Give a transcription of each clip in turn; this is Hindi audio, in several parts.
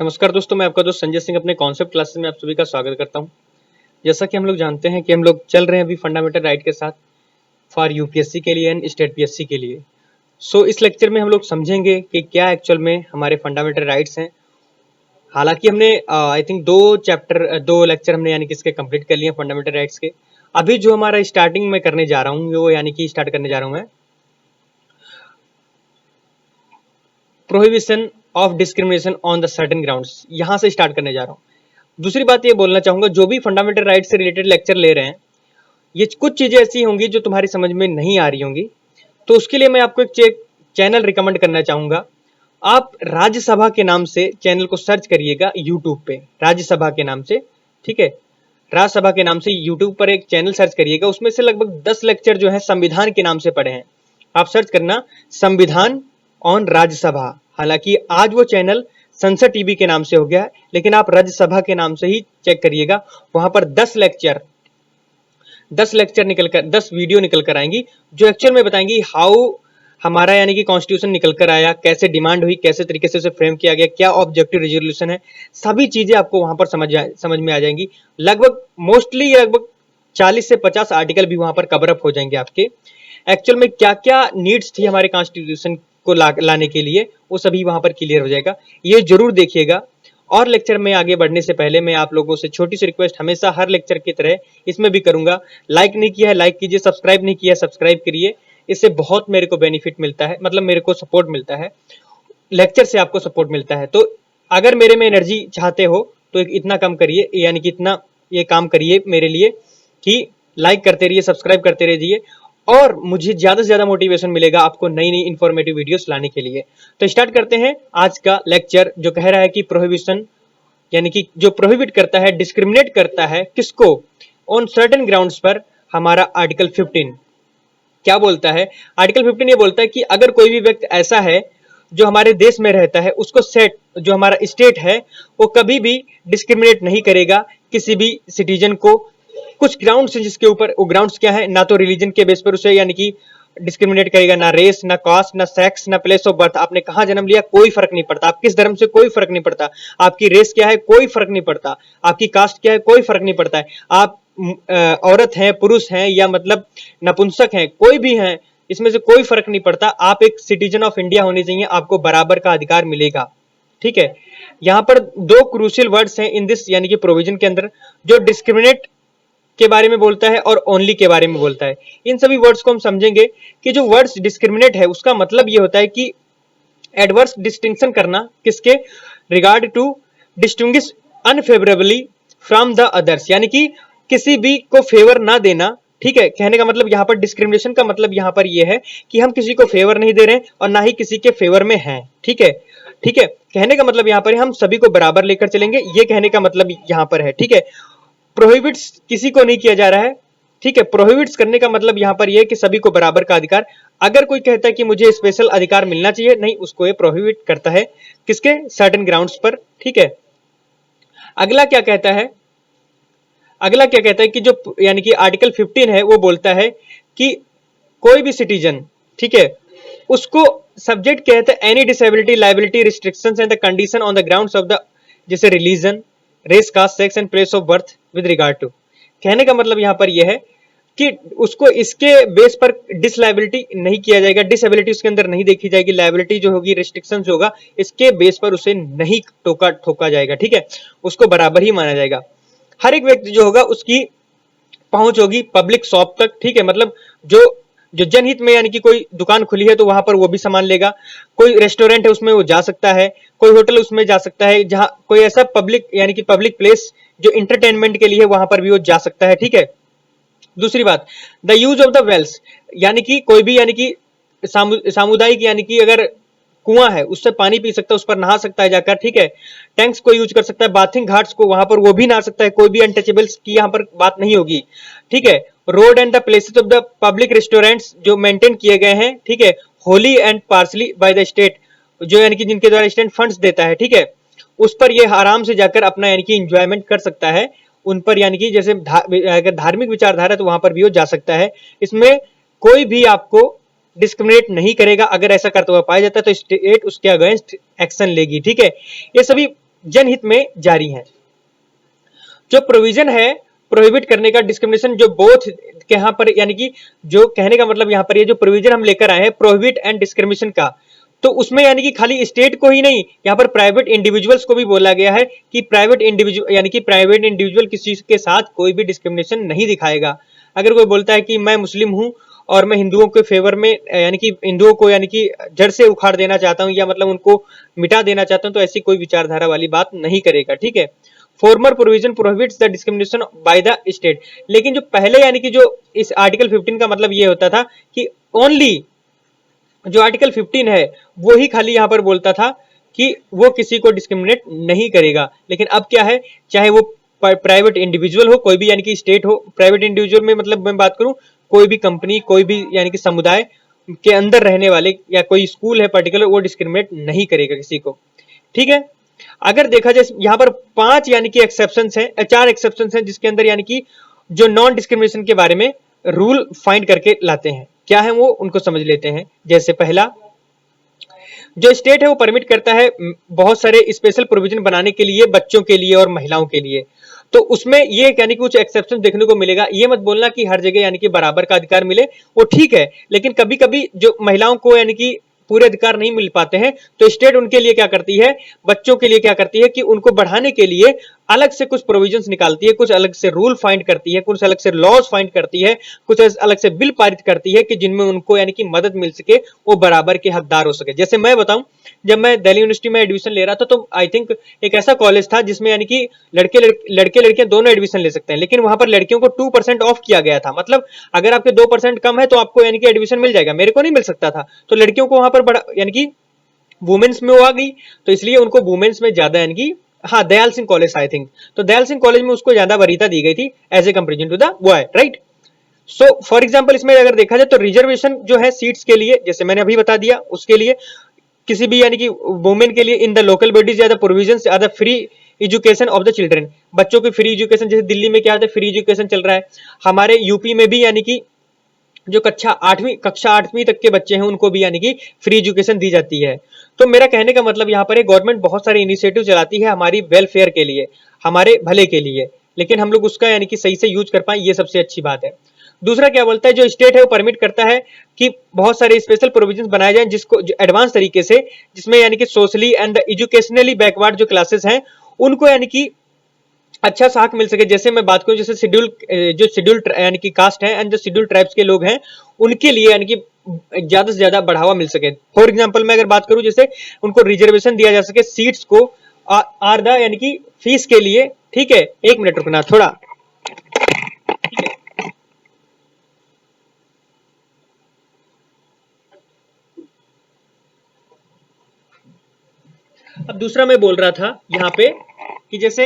नमस्कार दोस्तों, मैं आपका दोस्त संजय सिंह अपने कॉन्सेप्ट क्लासेस में आप सभी का स्वागत करता हूं। जैसा कि हम लोग जानते हैं कि हम लोग चल रहे हैं अभी फंडामेंटल राइट के साथ फॉर यूपीएससी के लिए एंड स्टेट पीएससी के लिए। इस लेक्चर में हम लोग समझेंगे कि क्या एक्चुअल में हमारे फंडामेंटल राइट्स हैं। हालांकि हमने आई थिंक दो लेक्चर हमने यानी कि इसके कंप्लीट कर लिए फंडामेंटल राइट्स के। अभी जो हमारा स्टार्टिंग में करने जा रहा हूँ वो यानी कि स्टार्ट करने जा रहा हूँ मैं prohibition of discrimination on the certain grounds, यहाँ से स्टार्ट करने जा रहा हूँ। दूसरी बात ये बोलना चाहूंगा, जो भी फंडामेंटल राइट से रिलेटेड लेक्चर ले रहे हैं ये कुछ चीजें ऐसी होंगी जो तुम्हारी समझ में नहीं आ रही होंगी, तो उसके लिए मैं आपको एक चैनल रिकमेंड करना चाहूंगा। आप राज्यसभा के नाम से चैनल को सर्च करिएगा यूट्यूब पे, राज्यसभा के नाम से, ठीक है। राज्यसभा के नाम से यूट्यूब पर एक चैनल सर्च करिएगा, उसमें से लगभग 10 लेक्चर जो है संविधान के नाम से पढ़े हैं। आप सर्च करना संविधान ऑन राज्यसभा। हालांकि आज वो चैनल संसद टीवी के नाम से हो गया है, लेकिन आप राज्यसभा के नाम से ही चेक करिएगा। वहां पर 10 लेक्चर निकल कर 10 वीडियो निकल कर आएंगी जो एक्चुअल में बताएंगी हाउ हमारा यानी कि कॉन्स्टिट्यूशन निकल कर आया, कैसे डिमांड हुई, कैसे तरीके से उसे फ्रेम किया गया, क्या ऑब्जेक्टिव रेजोल्यूशन है, सभी चीजें आपको वहां पर समझ में आ जाएंगी। लगभग 40 से 50 आर्टिकल भी वहां पर कवर अप हो जाएंगे आपके। एक्चुअल में क्या क्या नीड्स थी हमारे कॉन्स्टिट्यूशन को लाने के लिए, वो सभी वहां पर क्लियर हो जाएगा। ये जरूर देखिएगा। और लेक्चर में आगे बढ़ने से पहले मैं आप लोगों से छोटी सी रिक्वेस्ट हमेशा हर लेक्चर की तरह इसमें भी करूंगा, लाइक नहीं किया है लाइक कीजिए, सब्सक्राइब नहीं किया है सब्सक्राइब करिए। इससे बहुत मेरे को बेनिफिट मिलता है, मतलब मेरे को सपोर्ट मिलता है, लेक्चर से आपको सपोर्ट मिलता है। तो अगर मेरे में एनर्जी चाहते हो तो इतना कम करिए, यानी कि इतना ये काम करिए मेरे लिए कि लाइक करते रहिए, सब्सक्राइब करते रहिए, और मुझे ज्यादा से ज्यादा मोटिवेशन मिलेगा आपको नई नई इंफॉर्मेटिव वीडियोस लाने के लिए। तो स्टार्ट करते हैं आज का लेक्चर, जो कह रहा है कि प्रोहिबिशन यानी कि जो प्रोहिबिट करता है, डिस्क्रिमिनेट करता है किसको, ऑन सर्टेन ग्राउंड्स पर। हमारा आर्टिकल 15 क्या बोलता है? आर्टिकल 15 ये बोलता है कि अगर कोई भी व्यक्ति ऐसा है जो हमारे देश में रहता है, उसको जो हमारा स्टेट है वो कभी भी डिस्क्रिमिनेट नहीं करेगा किसी भी सिटीजन को। कुछ ग्राउंड्स हैं जिसके ऊपर, वो ग्राउंड्स क्या है? ना तो रिलीजन के बेस पर उसे यानी कि डिस्क्रिमिनेट करेगा, ना रेस, ना कास्ट, ना सेक्स, ना प्लेस ऑफ बर्थ। आपने कहां जन्म लिया कोई फर्क नहीं पड़ता, आप किस धर्म से कोई फर्क नहीं पड़ता, आपकी रेस क्या है कोई फर्क नहीं पड़ता, आपकी कास्ट क्या है कोई फर्क नहीं पड़ता है, आप औरत हैं, पुरुष हैं, या मतलब नपुंसक हैं, कोई भी हैं, इसमें से कोई फर्क नहीं पड़ता। आप एक सिटीजन ऑफ इंडिया होने चाहिए, आपको बराबर का अधिकार मिलेगा, ठीक है। यहां पर दो क्रूशियल वर्ड्स हैं इन दिस यानी कि प्रोविजन के अंदर, जो डिस्क्रिमिनेट के बारे में बोलता है और ओनली के बारे में बोलता है। इन सभी वर्ड्स को हम समझेंगे कि जो वर्ड्स डिस्क्रिमिनेट है उसका मतलब ये होता है कि एडवर्स डिस्टिंक्शन करना, किसके regard to distinguish unfavourably from the others, यानी कि किसी भी को फेवर ना देना, ठीक है। कहने का मतलब यहाँ पर डिस्क्रिमिनेशन का मतलब यहाँ पर यह है कि हम किसी को फेवर नहीं दे रहे हैं और ना ही किसी के फेवर में हैं, ठीक है, ठीक है। कहने का मतलब यहाँ पर हम सभी को बराबर लेकर चलेंगे, ये कहने का मतलब यहाँ पर है, ठीक है। प्रोहिबिट्स किसी को नहीं किया जा रहा है, ठीक है। प्रोहिबिट्स करने का मतलब यहां पर यह कि सभी को बराबर का अधिकार। अगर कोई कहता है कि मुझे स्पेशल अधिकार मिलना चाहिए, नहीं, उसको ये प्रोहिबिट करता है, किसके? सर्टेन ग्राउंड्स पर, ठीक है। अगला क्या कहता है? अगला क्या कहता है कि जो यानी कि आर्टिकल 15 है वो बोलता है कि कोई भी सिटीजन, ठीक है, उसको सब्जेक्ट कहते हैं any disability, liability, restrictions and the condition on the grounds of the, जैसे religion, race, caste, sex and place of birth with regard to. कहने का मतलब यहां पर यह है कि उसको इसके बेस पर डिसलाइबिलिटी नहीं किया जाएगा, डिसेबिलिटी उसके अंदर नहीं देखी जाएगी, लाइबिलिटी जो होगी, रिस्ट्रिक्शंस होगा, इसके बेस पर उसे नहीं ठोका जाएगा, ठीक है। उसको बराबर ही माना जाएगा। हर एक व्यक्ति जो होगा उसकी पहुंच होगी पब्लिक शॉप तक, ठीक है। मतलब जो जनहित में यानी कि कोई दुकान खुली है तो वहां पर वो भी सामान लेगा, कोई रेस्टोरेंट है उसमें वो जा सकता है, कोई होटल उसमें जा सकता है, जहां कोई ऐसा पब्लिक यानी कि पब्लिक प्लेस जो इंटरटेनमेंट के लिए वहां पर भी वो जा सकता है, ठीक है। दूसरी बात, the use of the wells, यानी कि कोई भी यानी कि सामुदायिक यानी कि अगर कुआं है उससे पानी पी सकता है, उस पर नहा सकता है जाकर, ठीक है। टैंक्स को यूज कर सकता है, बाथिंग घाट्स को वहां पर वो भी नहा सकता है, कोई भी अनटचेबल्स की यहाँ पर बात नहीं होगी, ठीक है। Road and the places of the public restaurants जो मेंटेन किए गए हैं, ठीक है, wholly and partly by the state, जो यानी कि जिनके द्वारा स्टेट फंड्स देता है, ठीक है, उस पर ये आराम से जाकर अपना यानी कि एंजॉयमेंट कर सकता है। उन पर यानी कि जैसे अगर धार्मिक विचारधारा तो वहां पर भी वो जा सकता है। इसमें कोई भी आपको डिस्क्रिमिनेट नहीं करेगा। अगर ऐसा करता हुआ पाया जाता है तो स्टेट उसके अगेंस्ट एक्शन लेगी, ठीक है। ये सभी जनहित में जारी है। जो प्रोविजन है प्रोहिबिट करने का डिस्क्रिमिनेशन, जो बोथ के यहाँ पर यानी कि जो कहने का मतलब यहाँ पर ये जो प्रोविजन हम लेकर आए हैं प्रोहिबिट एंड डिस्क्रिमिनेशन का, तो उसमें यानी कि खाली स्टेट को ही नहीं, यहाँ पर प्राइवेट इंडिविजुअल्स को भी बोला गया है कि प्राइवेट इंडिविजुअल यानी कि प्राइवेट इंडिविजुअल किसी के साथ कोई भी डिस्क्रिमिनेशन नहीं दिखाएगा। अगर कोई बोलता है कि मैं मुस्लिम हूं और मैं हिंदुओं के फेवर में यानी कि हिंदुओं को यानी कि जड़ से उखाड़ देना चाहता हूं या मतलब उनको मिटा देना चाहता हूं, तो ऐसी कोई विचारधारा वाली बात नहीं करेगा। ठीक है, farmer provision prohibits the discrimination bye the state. लेकिन जो पहले यानी कि जो इस आर्टिकल 15 का मतलब ये होता था कि ओनली जो आर्टिकल 15 है वो ही खाली यहाँ पर बोलता था कि वो किसी को डिस्क्रिमिनेट नहीं करेगा। लेकिन अब क्या है, चाहे वो प्राइवेट इंडिविजुअल हो, कोई भी यानी कि स्टेट हो, प्राइवेट इंडिविजुअल में मतलब मैं बात करूं कोई भी कंपनी, कोई भी यानी कि समुदाय के अंदर रहने वाले या कोई स्कूल है पर्टिकुलर, वो डिस्क्रिमिनेट नहीं करेगा किसी को। ठीक है, अगर देखा जाए यहाँ पर 5 यानी कि एक्सेप्शंस हैं, 4 एक्सेप्शंस हैं जिसके अंदर यानी कि जो नॉन डिस्क्रिमिनेशन के बारे में रूल फाइंड करके लाते हैं। क्या है वो, उनको समझ लेते हैं। जैसे पहला, जो स्टेट है वो परमिट करता है बहुत सारे स्पेशल प्रोविजन बनाने के लिए बच्चों के लिए और महिलाओं के लिए। तो उसमें ये यानी कि कुछ एक्सेप्शन देखने को मिलेगा। ये मत बोलना कि हर जगह यानी कि बराबर का अधिकार मिले, वो ठीक है, लेकिन कभी कभी जो महिलाओं को यानी कि पूरे अधिकार नहीं मिल पाते हैं, तो स्टेट उनके लिए क्या करती है, बच्चों के लिए क्या करती है कि उनको बढ़ाने के लिए अलग से कुछ प्रोविजंस निकालती है, कुछ अलग से रूल फाइंड करती है, कुछ अलग से लॉज फाइंड करती है, कुछ अलग से बिल पारित करती है कि जिनमें उनको यानी कि मदद मिल सके, वो बराबर के हकदार हो सके। जैसे मैं बताऊं, जब मैं दिल्ली यूनिवर्सिटी में एडमिशन ले रहा था, तो आई थिंक एक ऐसा कॉलेज था जिसमें यानी कि लड़के लड़कियां दोनों एडमिशन ले सकते हैं, लेकिन वहां पर लड़कियों को 2% ऑफ किया गया था। मतलब अगर आपके 2% कम है तो आपको यानी कि एडमिशन मिल जाएगा, मेरे को नहीं मिल सकता था। तो लड़कियों को वहां पर बड़ा यानी कि वुमेन्स में वो आ गई, तो इसलिए उनको वुमेन्स में ज्यादा यानी कि, हाँ Dayal Singh college I think, तो दयाल सिंह कॉलेज में उसको ज्यादा वरीयता दी गई थी as a comparison to the boy, right. So for example इसमें अगर देखा जाए तो रिजर्वेशन जो है सीट्स के लिए, जैसे मैंने अभी बता दिया, उसके लिए किसी भी यानी कि वुमेन के लिए इन द लोकल बॉडीज या द प्रोविजंस या the free education of the children, बच्चों की फ्री एजुकेशन, जैसे दिल्ली में क्या है फ्री एजुकेशन चल रहा है, हमारे यूपी में भी यानी कि जो कक्षा आठवीं तक के बच्चे हैं उनको भी यानी कि फ्री एजुकेशन दी जाती है। तो मेरा कहने का मतलब यहाँ पर गवर्नमेंट बहुत सारे इनिशिएटिव चलाती है हमारी वेलफेयर के लिए, हमारे भले के लिए, लेकिन हम लोग उसका यानी कि सही से यूज कर पाए, ये सबसे अच्छी बात है। दूसरा क्या बोलता है, जो स्टेट है वो परमिट करता है कि बहुत सारे स्पेशल प्रोविजंस बनाए जाएं जिसको एडवांस तरीके से, जिसमें यानी कि सोशली एंड एजुकेशनली बैकवर्ड जो क्लासेस हैं उनको यानी कि अच्छा सा हक मिल सके। जैसे मैं बात करूं, जैसे शेड्यूल यानी कि कास्ट है एंड जो शेड्यूल ट्राइब्स के लोग हैं उनके लिए यानी कि ज्यादा से ज्यादा बढ़ावा मिल सके। फॉर एग्जांपल मैं अगर बात करूं, जैसे उनको रिजर्वेशन दिया जा सके सीट्स को आर द यानी कि फीस के लिए। ठीक है, 1 मिनट रुकना थोड़ा। अब दूसरा मैं बोल रहा था यहाँ पे कि जैसे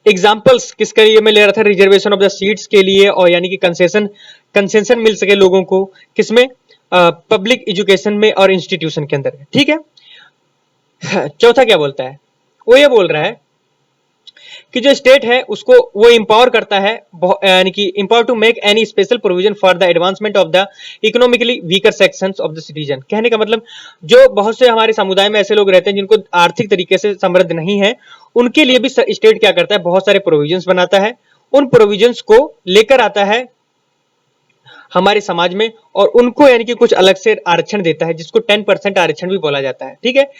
एग्जाम्पल्स किसके लिए मैं ले रहा था, रिजर्वेशन ऑफ द सीट्स के लिए, और यानी कि कंसेशन मिल सके लोगों को, किसमें, पब्लिक एजुकेशन में और इंस्टीट्यूशन के अंदर। ठीक है, चौथा क्या बोलता है, वो ये बोल रहा है कि जो स्टेट है उसको वो इंपावर करता है यानी कि empower to make any special provision for the advancement of the economically weaker sections of the citizen. कहने का मतलब जो बहुत से हमारे समुदाय में ऐसे लोग रहते हैं जिनको आर्थिक तरीके से समृद्ध नहीं है, उनके लिए भी स्टेट क्या करता है, बहुत सारे प्रोविजंस बनाता है, उन प्रोविजंस को लेकर आता है हमारे समाज में और उनको यानी कि कुछ अलग से आरक्षण देता है, जिसको 10% आरक्षण भी बोला जाता है। ठीक है,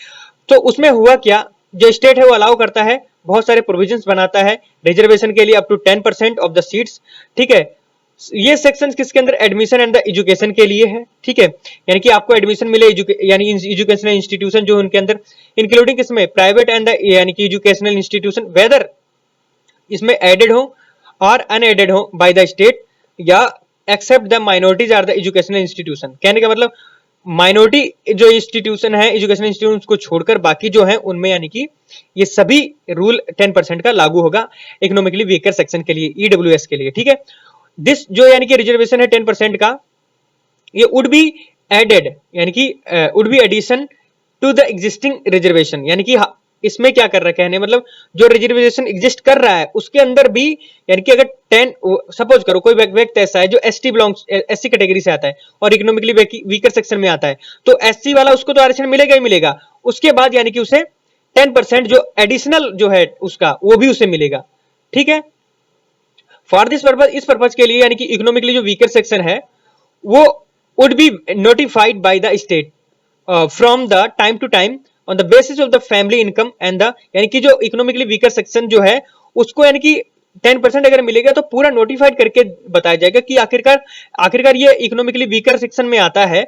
तो उसमें हुआ क्या, जो स्टेट है वो अलाउ करता है, बहुत सारे प्रोविजंस बनाता है रिजर्वेशन के लिए up to 10% of the seats. ठीक है, ये सेक्शंस किसके अंदर, एडमिशन एंड द एजुकेशन के लिए है। ठीक है, यानी कि आपको एडमिशन मिले यानी एजुकेशनल इंस्टीट्यूशन जो उनके अंदर, इंक्लूडिंग किसमें, प्राइवेट एंड द यानी कि एजुकेशनल इंस्टीट्यूशन, वेदर इसमें एडेड हो और अनएडेड हो बाय द स्टेट, या except the minorities are the educational institution. कहने का मतलब माइनॉरिटी जो इंस्टीट्यूशन है, एजुकेशनल इंस्टीट्यूशन को छोड़कर बाकी जो है उनमें यानी कि ये सभी रूल 10% का लागू होगा इकोनॉमिकली वीकर सेक्शन के लिए, ईडब्ल्यूएस के लिए। ठीक है, दिस जो यानी कि रिजर्वेशन है 10% का, ये वुड बी एडेड यानी कि would be addition to the existing reservation. यानी कि इसमें क्या कर रखा है, मतलब जो रिजर्वेशन एग्जिस्ट कर रहा है उसके अंदर भी यानी कि अगर 10 सपोज करो कोई व्यक्ति ऐसा है जो एससी कैटेगरी से आता है और इकोनॉमिकली वीकर सेक्शन में आता है, तो एससी वाला उसको तो आरक्षण मिलेगा ही मिलेगा, उसके बाद यानी कि उसे 10% जो एडिशनल जो है उसका वो भी उसे मिलेगा। ठीक है, फॉर दिस पर्पज, इस पर्पज के लिए यानी कि इकोनॉमिकली जो वीकर सेक्शन है वो would be notified by the state from the time to time on the basis of the family income and the, यानी कि जो इकोनॉमिकली वीकर सेक्शन जो है उसको यानी कि 10% अगर मिलेगा तो पूरा नोटिफाइड करके बताया जाएगा कि आखिरकार आखिरकार ये इकोनॉमिकली वीकर सेक्शन में आता है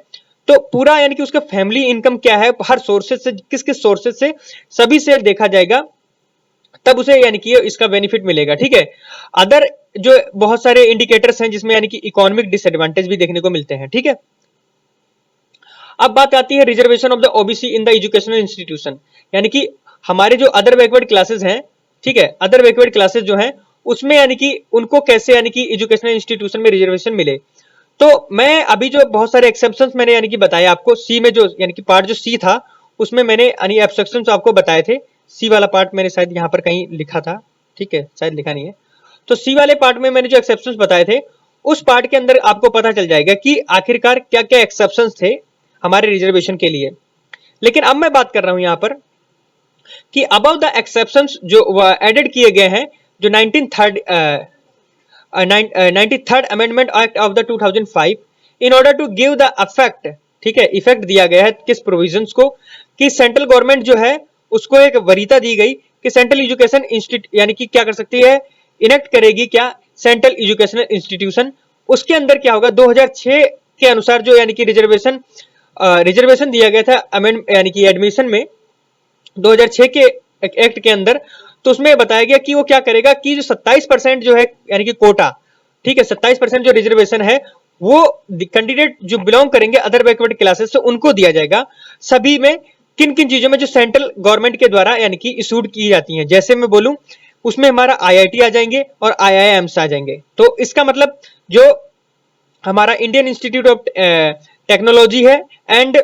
तो पूरा यानी कि उसका फैमिली इनकम क्या है, हर सोर्सेज से, किस किस सोर्सेज से, सभी से देखा जाएगा, तब उसे यानी कि इसका बेनिफिट मिलेगा। ठीक है, अदर जो बहुत सारे इंडिकेटर्स हैं जिसमें यानी कि इकोनॉमिक डिसएडवांटेज भी देखने को मिलते हैं। ठीक है, अब बात आती है reservation of the OBC in the educational institution, यानी कि हमारे जो अदर बैकवर्ड क्लासेस हैं, ठीक है, अदर बैकवर्ड क्लासेस जो हैं उसमें यानी कि उनको कैसे यानी कि एजुकेशनल इंस्टीट्यूशन में रिजर्वेशन मिले। तो मैं अभी जो बहुत सारे एक्सेप्शंस मैंने यानी कि बताया आपको, सी में जो यानी कि पार्ट जो सी था उसमें मैंने यानी एक्सेप्शंस आपको बताए थे। सी वाला पार्ट मैंने शायद यहाँ पर कहीं लिखा था, ठीक है, शायद लिखा नहीं है। तो सी वाले पार्ट में मैंने जो एक्सेप्शंस बताए थे उस पार्ट के अंदर आपको पता चल जाएगा कि आखिरकार क्या क्या एक्सेप्शंस थे हमारे रिजर्वेशन के लिए। लेकिन अब मैं बात कर रहा हूं यहां पर कि अबाउट द एक्सेप्शंस जो एडेड किए गए हैं जो 93rd amendment act of the 2005 in order to give the effect, ठीक है, इफेक्ट दिया गया है किस प्रोविजंस को, कि सेंट्रल गवर्नमेंट जो है उसको एक वरीयता दी गई कि सेंट्रल एजुकेशन इंस्टीट्यूट यानी कि क्या कर सकती है, इनेक्ट करेगी क्या सेंट्रल एजुकेशनल इंस्टीट्यूशन। उसके अंदर क्या होगा, 2006 के अनुसार जो यानी कि रिजर्वेशन दिया गया था अमेंड यानी कि एडमिशन में 2006 के एक्ट के अंदर, तो उसमें बताया गया कि वो क्या करेगा कि जो 27% जो है यानी कि कोटा, ठीक है, 27% जो रिजर्वेशन है वो कैंडिडेट जो बिलोंग करेंगे अदर बैकवर्ड क्लासेस से उनको दिया जाएगा। सभी में किन किन चीजों में जो सेंट्रल गवर्नमेंट के द्वारा यानी कि इशूड की जाती हैं, जैसे मैं बोलूं उसमें हमारा आईआईटी आ जाएंगे और आईआईएम्स आ जाएंगे। तो इसका मतलब जो हमारा इंडियन इंस्टीट्यूट ऑफ टेक्नोलॉजी है and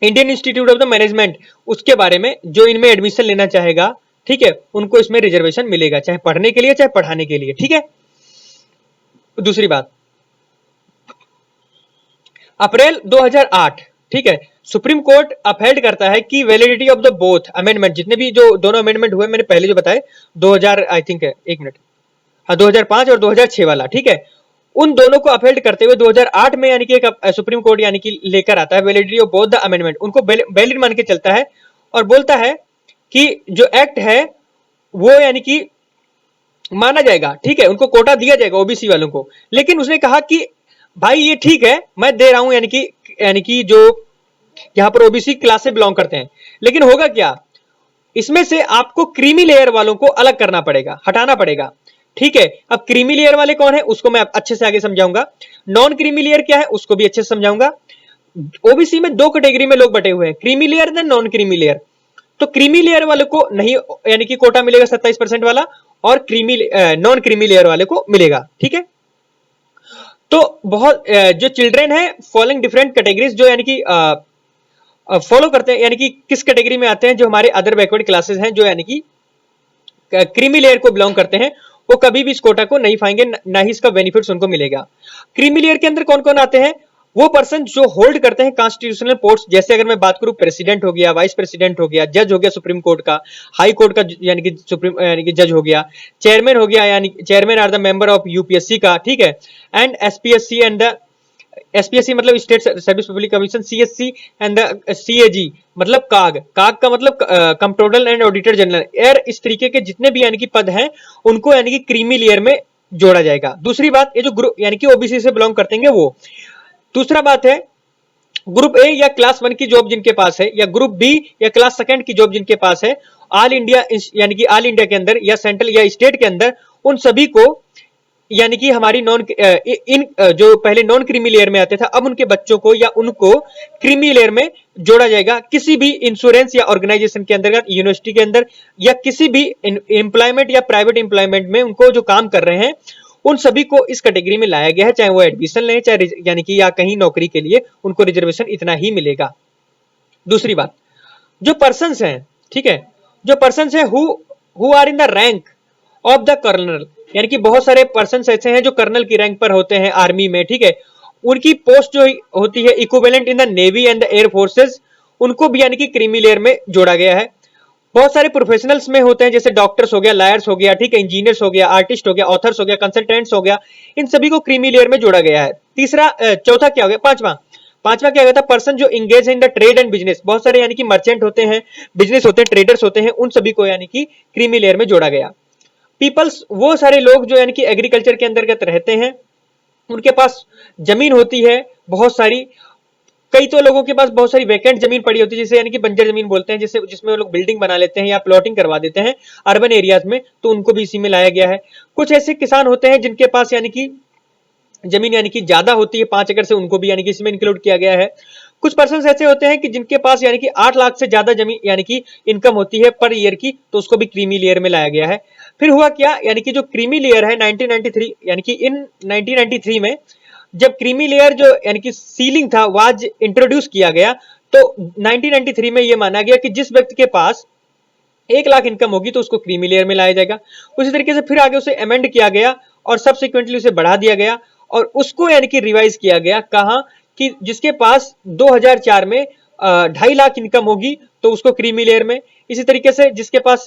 Indian institute of the management, उसके बारे में जो इनमें एडमिशन लेना चाहेगा, ठीक है, उनको इसमें रिजर्वेशन मिलेगा, चाहे पढ़ने के लिए चाहे पढ़ाने के लिए। ठीक है, दूसरी बात, अप्रैल 2008, ठीक है, सुप्रीम कोर्ट अपहेल्ड करता है कि validity of the both amendment, जितने भी जो दोनों अमेंडमेंट हुए मैंने पहले जो बताए 2000 आई थिंक है, एक मिनट, हाँ 2005 और 2006 वाला, ठीक है, उन दोनों को अपहेल्ड करते हुए 2008 में यानी कि एक सुप्रीम कोर्ट यानी कि लेकर आता है validity of both the amendment, उनको वैलिड मान के चलता है और बोलता है कि जो एक्ट है वो यानी कि माना जाएगा, ठीक है, उनको कोटा दिया जाएगा ओबीसी वालों को। लेकिन उसने कहा कि भाई ये ठीक है मैं दे रहा हूं यानी कि जो यहां पर ओबीसी क्लास से बिलोंग करते हैं, लेकिन होगा क्या, इसमें से आपको क्रीमी लेयर वालों को अलग करना पड़ेगा, हटाना पड़ेगा। ठीक है, अब क्रीमी लेयर वाले कौन है उसको मैं अच्छे से आगे समझाऊंगा, नॉन क्रीमी लेयर क्या है उसको भी अच्छे से समझाऊंगा। ओबीसी में दो कैटेगरी में लोग बटे हुए हैं, creamy layer and non creamy layer. तो क्रीमी लेयर वाले को नहीं यानी कि कोटा मिलेगा 27% वाला, और नॉन क्रीमी लेयर वाले को मिलेगा। ठीक है, तो बहुत जो चिल्ड्रेन है फॉलोइंग डिफरेंट कैटेगरीज जो यानी कि फॉलो करते हैं, यानी कि किस कैटेगरी में आते हैं, जो हमारे अदर बैकवर्ड क्लासेस हैं जो यानी कि क्रीमी लेयर को बिलोंग करते हैं, वो कभी भी इस कोटा को नहीं पाएंगे, ना ही इसका बेनिफिट्स उनको मिलेगा। क्रीमी लेयर के अंदर कौन कौन आते हैं, वो पर्सन जो होल्ड करते हैं कॉन्स्टिट्यूशनल पोस्ट, जैसे अगर मैं बात करूं प्रेसिडेंट हो गया, वाइस प्रेसिडेंट हो गया, जज हो गया सुप्रीम कोर्ट का, हाई कोर्ट का यानी कि सुप्रीम यानी कि जज हो गया, चेयरमैन हो गया, यानी chairman are the member of UPSC का, ठीक है, and SPSC and the SPSC मतलब state service public commission, CSC and the CAG मतलब काग का मतलब कंट्रोलर एंड ऑडिटर जनरल, यार इस तरीके के जितने भी यानी कि पद हैं उनको यानी कि क्रीमी लेयर में जोड़ा जाएगा। दूसरी बात, ये जो ग्रुप यानी कि ओबीसी से बिलोंग करते हैं वो। दूसरा बात है, ग्रुप ए या क्लास 1 की जॉब जिनके पास है, या ग्रुप बी या क्लास 2 की जॉब जिनके पास है, ऑल इंडिया यानी कि ऑल इंडिया के अंदर या सेंट्रल या स्टेट के अंदर, उन सभी को यानी कि हमारी जो पहले नॉन क्रीमी लेयर में आते था, अब उनके बच्चों को या उनको क्रीमी लेयर में जोड़ा जाएगा। किसी भी इंश्योरेंस या ऑर्गेनाइजेशन के अंतर्गत, यूनिवर्सिटी के अंदर, या किसी भी एम्प्लॉयमेंट या प्राइवेट एम्प्लॉयमेंट में उनको जो काम कर रहे हैं, उन सभी को इस कैटेगरी में लाया गया है, चाहे वो एडमिशन लें चाहे यानी कि या कहीं नौकरी के लिए, उनको रिजर्वेशन इतना ही मिलेगा। दूसरी बात, जो पर्सन्स हैं, ठीक है, जो पर्सन्स हैं who are in the rank of the colonel, यानी कि बहुत सारे पर्सन्स ऐसे हैं जो कर्नल की रैंक पर होते हैं आर्मी में, ठीक है, उनकी पोस्ट जो होती है equivalent in the navy and the air forces, उनको भी यानी कि क्रीमी लेयर में जोड़ा गया है। बहुत सारे प्रोफेशनल्स में होते हैं, जैसे डॉक्टर्स हो गया, लॉयर्स हो गया, ठीक है, इंजीनियर्स हो गया, आर्टिस्ट हो गया, ऑथर्स हो गया, कंसल्टेंट्स हो गया, इन सभी को क्रीमी लेयर में जोड़ा गया है। तीसरा चौथा क्या हो गया, पांचवा पांचवा क्या होता है, पर्सन जो engage in the trade and business, बहुत सारे यानी कि मर्चेंट होते हैं, बिजनेस होते हैं, ट्रेडर्स होते हैं, उन सभी को यानी कि क्रीमी लेयर में जोड़ा गया। पीपल्स, वो सारे लोग जो यानी कि एग्रीकल्चर के अंतर्गत रहते हैं, उनके पास जमीन होती है बहुत सारी। कई तो लोगों के पास बहुत सारी वैकेंट जमीन पड़ी होती है, जिसे यानी कि बंजर जमीन बोलते हैं, जिसे जिसमें वो लोग बिल्डिंग बना लेते हैं या प्लॉटिंग करवा देते हैं अर्बन एरियाज में, तो उनको भी इसी में लाया गया है। कुछ ऐसे किसान होते हैं जिनके पास यानी कि जमीन यानी कि ज्यादा होती है 5 एकड़ से, उनको भी यानी कि इसमें इंक्लूड किया गया है। कुछ पर्सन ऐसे होते हैं कि जिनके पास यानी कि 8 लाख से ज्यादा जमीन यानी कि इनकम होती है पर ईयर की, तो उसको भी क्रीमी लेयर में लाया गया है। फिर हुआ क्या, यानी कि जो क्रीमी लेयर है 1993, यानी कि इन 1993 में जब क्रीमी लेयर जो यानी कि सीलिंग था वो आज इंट्रोड्यूस किया गया, तो 1993 में यह माना गया कि जिस व्यक्ति के पास 1 लाख इनकम होगी तो उसको क्रीमी लेयर में लाया जाएगा। उसी तरीके से फिर आगे उसे अमेंड किया गया और सब्सिक्वेंटली उसे बढ़ा दिया गया और उसको यानी कि रिवाइज किया गया, कहा कि जिसके पास 2004 में 2.5 लाख इनकम होगी तो उसको क्रीमी लेयर में। इसी तरीके से जिसके पास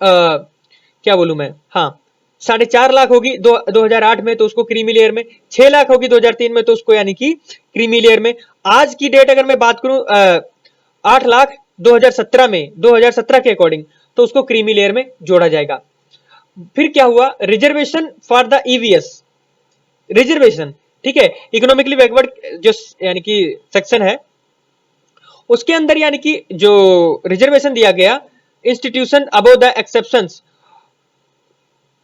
क्या बोलूं मैं, हाँ, 4.5 लाख होगी 2008 में तो उसको क्रीमी लेयर में, 6 लाख होगी 2003 में तो उसको यानी कि क्रीमी लेयर में। आज की डेट अगर मैं बात करूं 8 लाख 2017 में, 2017 के अकॉर्डिंग, तो उसको क्रीमी लेयर में जोड़ा जाएगा। फिर क्या हुआ, reservation for the EVS, reservation, ठीक है, इकोनॉमिकली बैकवर्ड जो यानी कि सेक्शन है, उसके अंदर यानी कि जो रिजर्वेशन दिया गया, institution above the exceptions,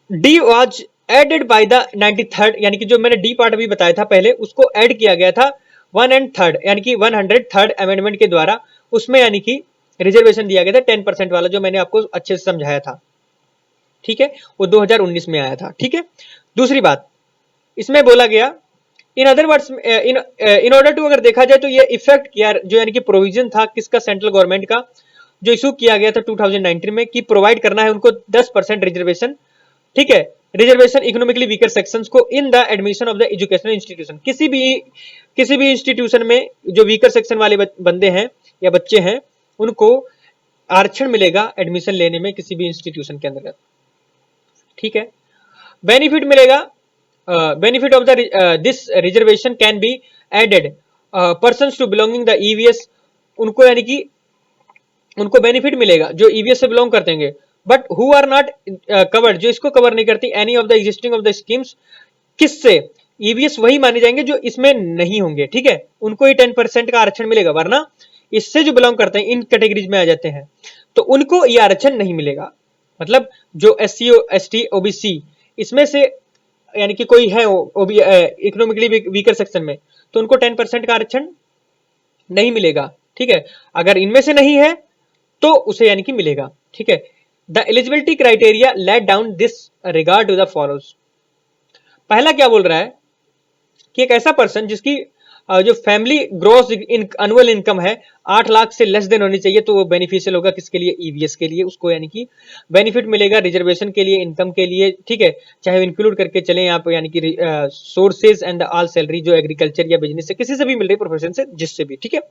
the was added by the 93rd, यानी कि जो मैंने डी पार्ट अभी बताया था पहले, उसको ऐड किया गया था 103rd यानी कि 103rd अमेंडमेंट के द्वारा। उसमें यानी कि रिजर्वेशन दिया गया था 10% वाला, जो मैंने आपको अच्छे से समझाया था, ठीक है, वो 2019 में आया था, ठीक है। दूसरी बात इसमें बोला गया, in other words, in order to, अगर देखा जाए तो ये इफेक्ट किया जो यानी कि प्रोविजन था किसका, सेंट्रल गवर्नमेंट का, जो इशू किया गया था 2019 में, कि प्रोवाइड करना है उनको 10% रिजर्वेशन, ठीक है, रिजर्वेशन इकोनॉमिकली वीकर सेक्शंस को in the admission of the educational institution, किसी भी इंस्टीट्यूशन में जो वीकर सेक्शन वाले बंदे हैं या बच्चे हैं, उनको आरक्षण मिलेगा एडमिशन लेने में किसी भी इंस्टीट्यूशन के अंतर्गत, ठीक है। बेनिफिट मिलेगा, benefit of the this reservation can be added person to belonging the EVS, उनको यानी कि उनको बेनिफिट मिलेगा जो ईवीएस से बिलोंग करते हैं, but who are not covered, जो इसको कवर नहीं करती, any of the existing of the schemes, किससे, ईवीएस वही माने जाएंगे जो इसमें नहीं होंगे, ठीक है, उनको ही 10% का आरक्षण मिलेगा, वरना इससे जो बिलोंग करते हैं इन कैटेगरीज में आ जाते हैं तो उनको ये आरक्षण नहीं मिलेगा। मतलब जो एससी एसटी ओबीसी इसमें से यानी कि कोई है इकोनॉमिकली वीकर सेक्शन में, तो उनको 10% का आरक्षण नहीं मिलेगा, ठीक है। अगर इनमें से नहीं है तो उसे यानी कि मिलेगा, ठीक है। The eligibility criteria laid down this regard to the follows, पहला क्या बोल रहा है कि एक ऐसा पर्सन जिसकी जो फैमिली ग्रॉस एनुअल इनकम है 8 लाख से लेस देन होनी चाहिए, तो वो बेनिफिशियल होगा किसके लिए, ईवीएस के लिए, उसको यानी कि बेनिफिट मिलेगा रिजर्वेशन के लिए, इनकम के लिए, ठीक है। चाहे इंक्लूड करके चले यहाँ पे यानी कि सोर्सेज एंड ऑल सैलरी, जो एग्रीकल्चर या बिजनेस से किसी से भी मिल रही, प्रोफेशन से, जिससे भी, ठीक है,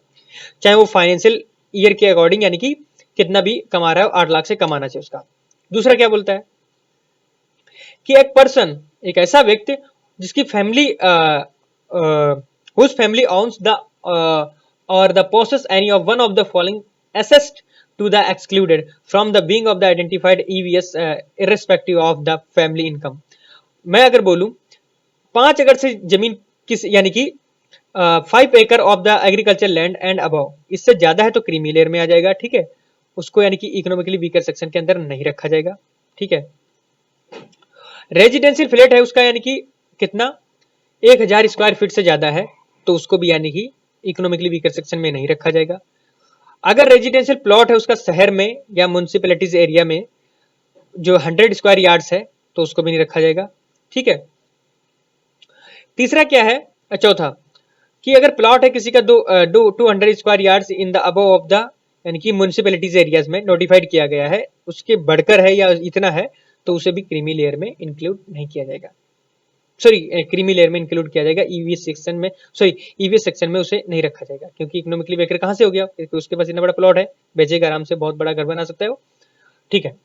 चाहे वो फाइनेंशियल ईयर के अकॉर्डिंग यानी कि कितना भी कमा रहा है, 8 लाख से कमाना चाहिए उसका। दूसरा क्या बोलता है कि एक पर्सन, एक ऐसा व्यक्ति जिसकी family whose family owns the or the possess any of one of the following assessed to the excluded from the being of the identified EVS irrespective of the family income। मैं अगर बोलूं 5 एकड़ से जमीन किस यानी कि 5 एकड़ of the agriculture land and above, इससे ज्यादा है तो क्रीमी लेयर में आ जाएगा, ठीक है, उसको यानी कि इकोनॉमिकली वीकर सेक्शन के अंदर नहीं रखा जाएगा, ठीक है। रेजिडेंशियल फ्लैट है उसका यानी कि कितना 1000 स्क्वायर फीट से ज्यादा है तो उसको भी यानी कि इकोनॉमिकली वीकर सेक्शन में नहीं रखा जाएगा। अगर रेजिडेंशियल प्लॉट है उसका शहर में या म्युनिसिपैलिटीज एरिया में जो 100 स्क्वायर यार्ड्स है तो उसको भी नहीं रखा जाएगा, ठीक है। तीसरा क्या है, चौथा, कि अगर प्लॉट है किसी का 200 square yards in the above of the यानी कि म्युनिसिपैलिटीज एरियाज में नोटिफाइड किया गया है, उसके बढ़कर है या इतना है तो उसे भी क्रीमी लेयर में इंक्लूड नहीं किया जाएगा। सॉरी क्रीमी लेयर में इंक्लूड किया जाएगा, ईवीएस सेक्शन में, सॉरी ईवीएस सेक्शन में उसे नहीं रखा जाएगा, क्योंकि इकोनॉमिकली वेकर कहाँ से हो गया, क्योंकि उसके पास इतना बड़ा प्लॉट है, बेचेगा आराम से, बहुत बड़ा घर बना सकता है वो। ठीक है,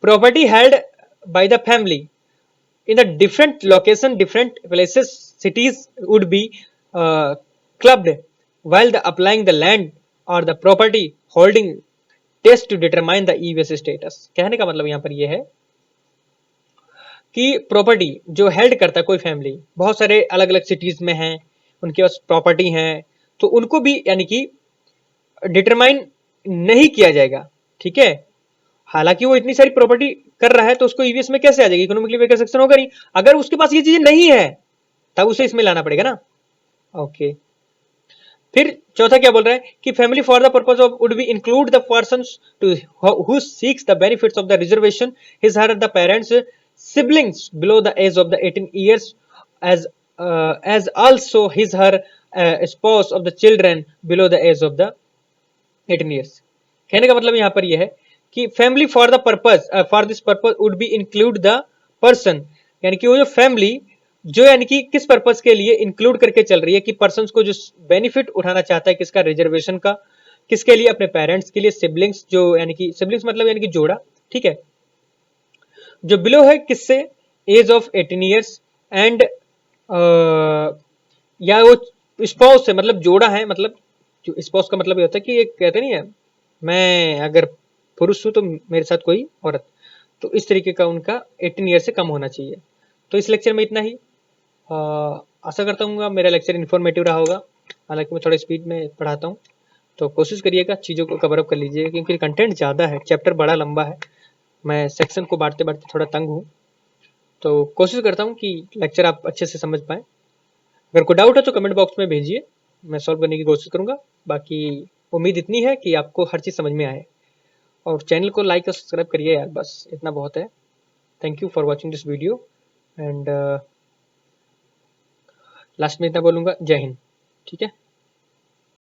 property held by the family in the different location, different places, cities would be clubbed while the applying the land or the property holding test to determine the EWS status। कहने का मतलब यहाँ पर ये है कि प्रॉपर्टी जो हेल्ड करता है कोई फैमिली, बहुत सारे अलग अलग सिटीज में है, उनके पास प्रॉपर्टी है, तो उनको भी यानी कि डिटरमाइन नहीं किया जाएगा। ठीक है, हालांकि वो इतनी सारी प्रॉपर्टी कर रहा है तो उसको ईवीएस में कैसे आ जाएगी, इकोनॉमिकली वेकर सेक्शन होगा नहीं। अगर उसके पास ये चीजें नहीं है तब उसे इसमें लाना पड़ेगा ना। ओके, फिर चौथा क्या बोल रहा है कि family for the purpose of would be include the persons to who seeks the benefits of the reservation his her the parents siblings below the age of the 18 years as also his her spouse of the children below the age of the 18 years। कहने का मतलब यहाँ पर यह है कि family for the purpose for this purpose would be include the person, यानी कि वो जो फैमिली जो यानी कि किस पर्पस के लिए इंक्लूड करके चल रही है कि पर्सन को जो बेनिफिट उठाना चाहता है किसका, रिजर्वेशन का, किसके लिए, अपने पेरेंट्स के लिए, सिबलिंग्स जो यानी कि सिबलिंग्स मतलब यानी कि जोड़ा, ठीक है, जो बिलो है किससे, एज ऑफ 18 years एंड या वो स्पाउस से, मतलब जोड़ा है, मतलब जो स्पाउस का मतलब ये होता है कि एक कहते नहीं है, मैं अगर पुरुष हूं तो मेरे साथ कोई औरत, तो इस तरीके का उनका 18 ईयर से कम होना चाहिए। तो इस लेक्चर में इतना ही। आशा करता हूँ मेरा लेक्चर इन्फॉर्मेटिव रहा होगा, हालांकि मैं थोड़ा स्पीड में पढ़ाता हूँ, तो कोशिश करिएगा चीज़ों को कवर अप कर लीजिएगा, क्योंकि कंटेंट ज़्यादा है, चैप्टर बड़ा लंबा है, मैं सेक्शन को बांटते बांटते थोड़ा तंग हूँ, तो कोशिश करता हूँ कि लेक्चर आप अच्छे से समझ पाएँ। अगर कोई डाउट है तो कमेंट बॉक्स में भेजिए, मैं सॉल्व करने की कोशिश करूँगा। बाकी उम्मीद इतनी है कि आपको हर चीज़ समझ में आए, और चैनल को लाइक और सब्सक्राइब करिए यार, बस इतना बहुत है। Thank you for watching this video and last में इतना बोलूँगा, जय हिंद। ठीक है।